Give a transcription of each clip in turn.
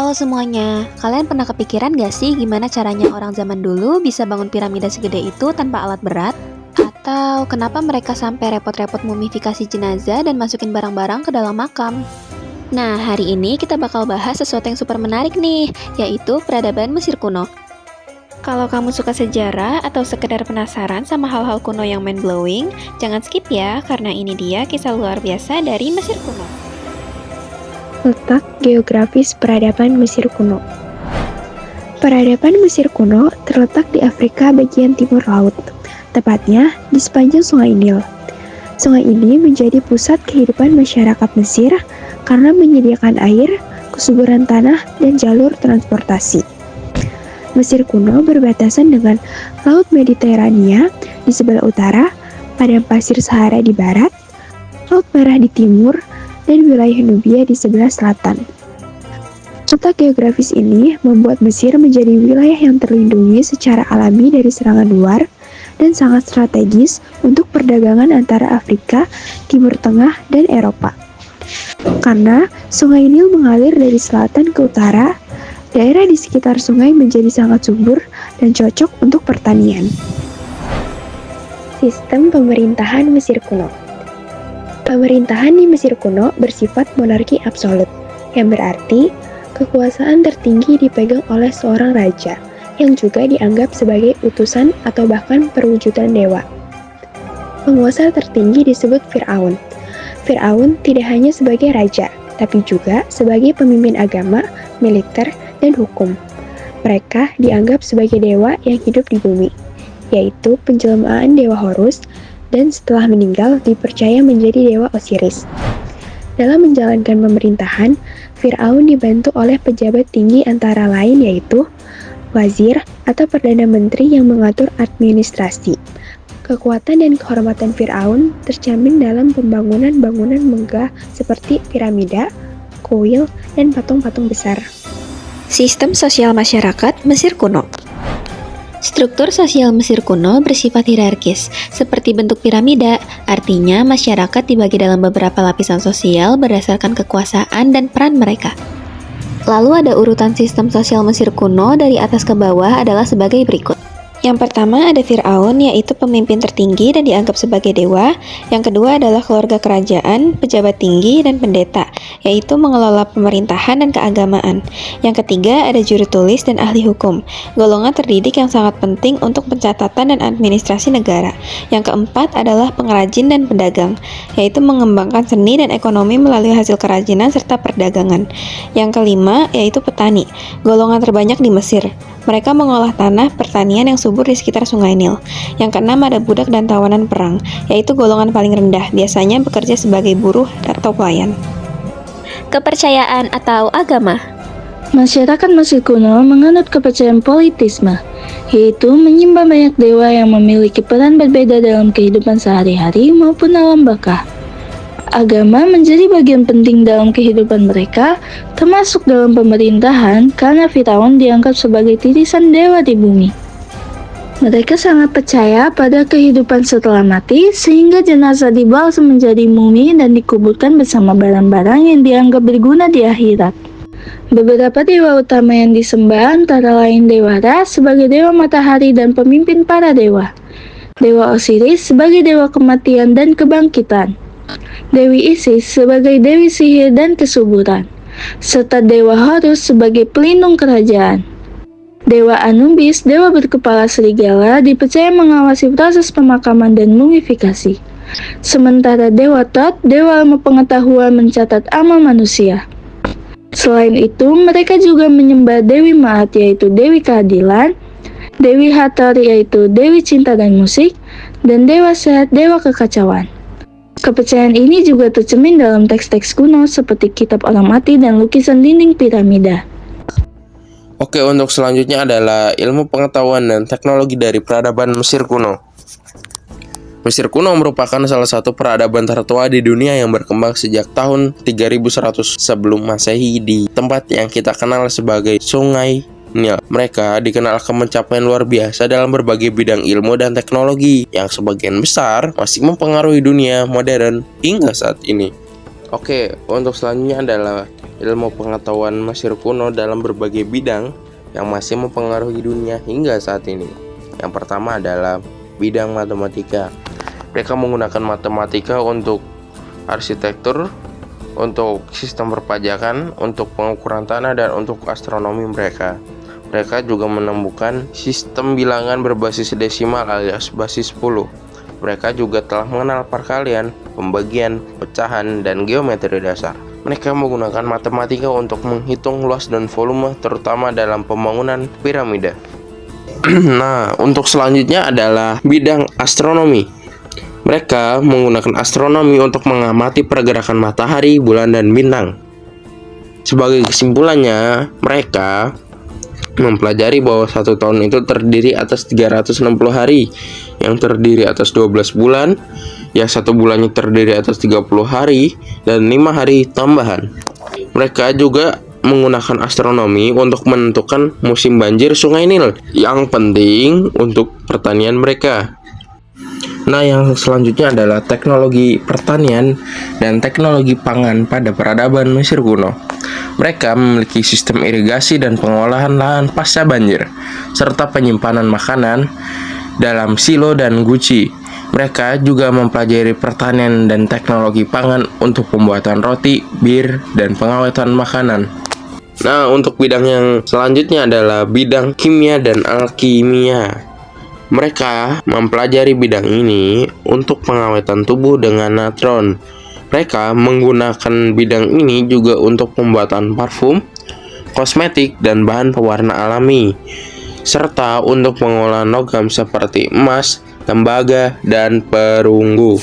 Halo semuanya, kalian pernah kepikiran gak sih gimana caranya orang zaman dulu bisa bangun piramida segede itu tanpa alat berat? Atau kenapa mereka sampai repot-repot mumifikasi jenazah dan masukin barang-barang ke dalam makam? Nah, hari ini kita bakal bahas sesuatu yang super menarik nih, yaitu peradaban Mesir kuno. Kalau kamu suka sejarah atau sekedar penasaran sama hal-hal kuno yang mind-blowing, jangan skip ya, karena ini dia kisah luar biasa dari Mesir kuno. Letak geografis peradaban Mesir kuno. Peradaban Mesir kuno terletak di Afrika bagian timur laut, tepatnya di sepanjang Sungai Nil. Sungai ini menjadi pusat kehidupan masyarakat Mesir karena menyediakan air, kesuburan tanah, dan jalur transportasi. Mesir kuno berbatasan dengan Laut Mediterania di sebelah utara, padang pasir Sahara di barat, Laut Merah di timur, dan wilayah Nubia di sebelah selatan. Letak geografis ini membuat Mesir menjadi wilayah yang terlindungi secara alami dari serangan luar dan sangat strategis untuk perdagangan antara Afrika, Timur Tengah, dan Eropa. Karena Sungai Nil mengalir dari selatan ke utara, daerah di sekitar sungai menjadi sangat subur dan cocok untuk pertanian. Sistem pemerintahan Mesir kuno. Pemerintahan di Mesir kuno bersifat monarki absolut, yang berarti kekuasaan tertinggi dipegang oleh seorang raja, yang juga dianggap sebagai utusan atau bahkan perwujudan dewa. Penguasa tertinggi disebut Fir'aun. Fir'aun tidak hanya sebagai raja, tapi juga sebagai pemimpin agama, militer, dan hukum. Mereka dianggap sebagai dewa yang hidup di bumi, yaitu penjelmaan dewa Horus, dan setelah meninggal dipercaya menjadi dewa Osiris. Dalam menjalankan pemerintahan, Fir'aun dibantu oleh pejabat tinggi antara lain yaitu wazir atau perdana menteri yang mengatur administrasi. Kekuatan dan kehormatan Fir'aun tercermin dalam pembangunan bangunan megah seperti piramida, kuil, dan patung-patung besar. Sistem sosial masyarakat Mesir kuno. Struktur sosial Mesir kuno bersifat hierarkis, seperti bentuk piramida, artinya masyarakat dibagi dalam beberapa lapisan sosial berdasarkan kekuasaan dan peran mereka. Lalu ada urutan sistem sosial Mesir kuno dari atas ke bawah adalah sebagai berikut. Yang pertama ada Fir'aun, yaitu pemimpin tertinggi dan dianggap sebagai dewa. Yang kedua adalah keluarga kerajaan, pejabat tinggi, dan pendeta, yaitu mengelola pemerintahan dan keagamaan. Yang ketiga ada juru tulis dan ahli hukum, golongan terdidik yang sangat penting untuk pencatatan dan administrasi negara. Yang keempat adalah pengrajin dan pedagang, yaitu mengembangkan seni dan ekonomi melalui hasil kerajinan serta perdagangan. Yang kelima yaitu petani, golongan terbanyak di Mesir. Mereka mengolah tanah pertanian yang subur di sekitar Sungai Nil. Yang keenam ada budak dan tawanan perang, yaitu golongan paling rendah, biasanya bekerja sebagai buruh atau pelayan. Kepercayaan atau agama. Masyarakat Mesir kuno menganut kepercayaan politisme, yaitu menyembah banyak dewa yang memiliki peran berbeda dalam kehidupan sehari-hari maupun alam baka. Agama menjadi bagian penting dalam kehidupan mereka, termasuk dalam pemerintahan, karena Firaun dianggap sebagai titisan dewa di bumi. Mereka sangat percaya pada kehidupan setelah mati, sehingga jenazah dibawa menjadi mumi dan dikuburkan bersama barang-barang yang dianggap berguna di akhirat. Beberapa dewa utama yang disembah antara lain Dewa Ra sebagai dewa matahari dan pemimpin para dewa, Dewa Osiris sebagai dewa kematian dan kebangkitan, Dewi Isis sebagai dewi sihir dan kesuburan, serta Dewa Horus sebagai pelindung kerajaan. Dewa Anubis, dewa berkepala serigala, dipercaya mengawasi proses pemakaman dan mumifikasi. Sementara Dewa Tot, dewa ilmu pengetahuan, mencatat amal manusia. Selain itu, mereka juga menyembah Dewi Ma'at, yaitu Dewi Keadilan, Dewi Hathor, yaitu Dewi Cinta dan Musik, dan Dewa Sehat, dewa kekacauan. Kepercayaan ini juga tercermin dalam teks-teks kuno seperti kitab orang mati dan lukisan dinding piramida. Oke, untuk selanjutnya adalah ilmu pengetahuan dan teknologi dari peradaban Mesir kuno. Mesir kuno merupakan salah satu peradaban tertua di dunia yang berkembang sejak tahun 3100 sebelum Masehi di tempat yang kita kenal sebagai Sungai Nil. Mereka dikenal akan pencapaian luar biasa dalam berbagai bidang ilmu dan teknologi yang sebagian besar masih mempengaruhi dunia modern hingga saat ini. Oke, untuk selanjutnya adalah ilmu pengetahuan Mesir kuno dalam berbagai bidang yang masih mempengaruhi dunia hingga saat ini. Yang pertama adalah bidang matematika. Mereka menggunakan matematika untuk arsitektur, untuk sistem perpajakan, untuk pengukuran tanah, dan untuk astronomi mereka. Mereka juga menemukan sistem bilangan berbasis desimal alias basis 10. Mereka juga telah mengenal perkalian, pembagian, pecahan, dan geometri dasar. Mereka menggunakan matematika untuk menghitung luas dan volume, terutama dalam pembangunan piramida. Nah, untuk selanjutnya adalah bidang astronomi. Mereka menggunakan astronomi untuk mengamati pergerakan matahari, bulan, dan bintang. Sebagai kesimpulannya, mereka mempelajari bahwa satu tahun itu terdiri atas 360 hari, yang terdiri atas 12 bulan, yang satu bulannya terdiri atas 30 hari, dan 5 hari tambahan. Mereka juga menggunakan astronomi untuk menentukan musim banjir Sungai Nil, yang penting untuk pertanian mereka. Nah, yang selanjutnya adalah teknologi pertanian dan teknologi pangan pada peradaban Mesir kuno. Mereka memiliki sistem irigasi dan pengolahan lahan pasca banjir, serta penyimpanan makanan dalam silo dan guci. Mereka juga mempelajari pertanian dan teknologi pangan untuk pembuatan roti, bir, dan pengawetan makanan. Nah, untuk bidang yang selanjutnya adalah bidang kimia dan alkimia. Mereka mempelajari bidang ini untuk pengawetan tubuh dengan natron. Mereka menggunakan bidang ini juga untuk pembuatan parfum, kosmetik, dan bahan pewarna alami, serta untuk pengolahan logam seperti emas, tembaga, dan perunggu.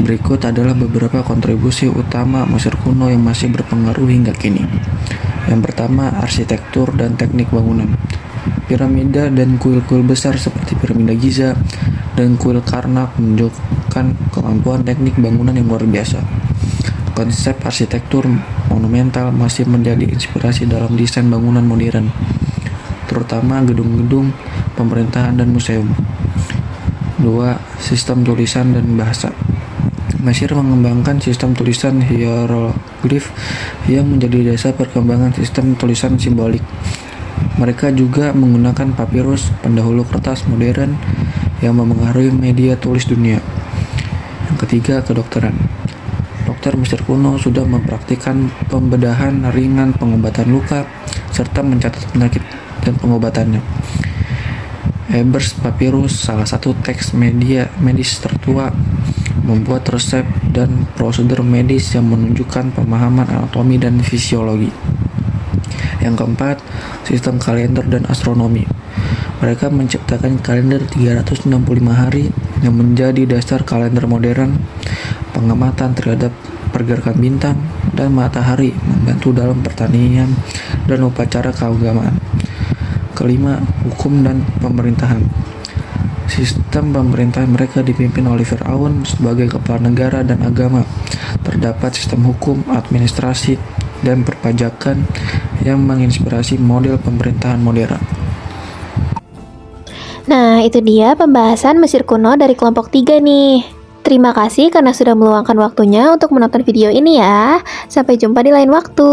Berikut adalah beberapa kontribusi utama Mesir kuno yang masih berpengaruh hingga kini. Yang pertama, arsitektur dan teknik bangunan. Piramida dan kuil-kuil besar seperti piramida Giza dan kuil Karnak menunjukkan kemampuan teknik bangunan yang luar biasa. Konsep arsitektur monumental masih menjadi inspirasi dalam desain bangunan modern, terutama gedung-gedung pemerintahan dan museum. 2. Sistem tulisan dan bahasa. Mesir mengembangkan sistem tulisan hieroglif yang menjadi dasar perkembangan sistem tulisan simbolik. Mereka juga menggunakan papirus, pendahulu kertas modern yang memengaruhi media tulis dunia. Yang ketiga, kedokteran. Dokter Mesir kuno sudah mempraktikkan pembedahan ringan, pengobatan luka, serta mencatat penyakit dan pengobatannya. Ebers Papyrus, salah satu teks medis tertua, membuat resep dan prosedur medis yang menunjukkan pemahaman anatomi dan fisiologi. Yang keempat, sistem kalender dan astronomi. Mereka menciptakan kalender 365 hari yang menjadi dasar kalender modern. Pengamatan terhadap pergerakan bintang dan matahari membantu dalam pertanian dan upacara keagamaan. Kelima, hukum dan pemerintahan. Sistem pemerintahan mereka dipimpin oleh Firaun sebagai kepala negara dan agama. Terdapat sistem hukum, administrasi, dan perpajakan yang menginspirasi model pemerintahan modern. Nah, itu dia pembahasan Mesir kuno dari kelompok 3 nih. Terima kasih karena sudah meluangkan waktunya untuk menonton video ini ya. Sampai jumpa di lain waktu.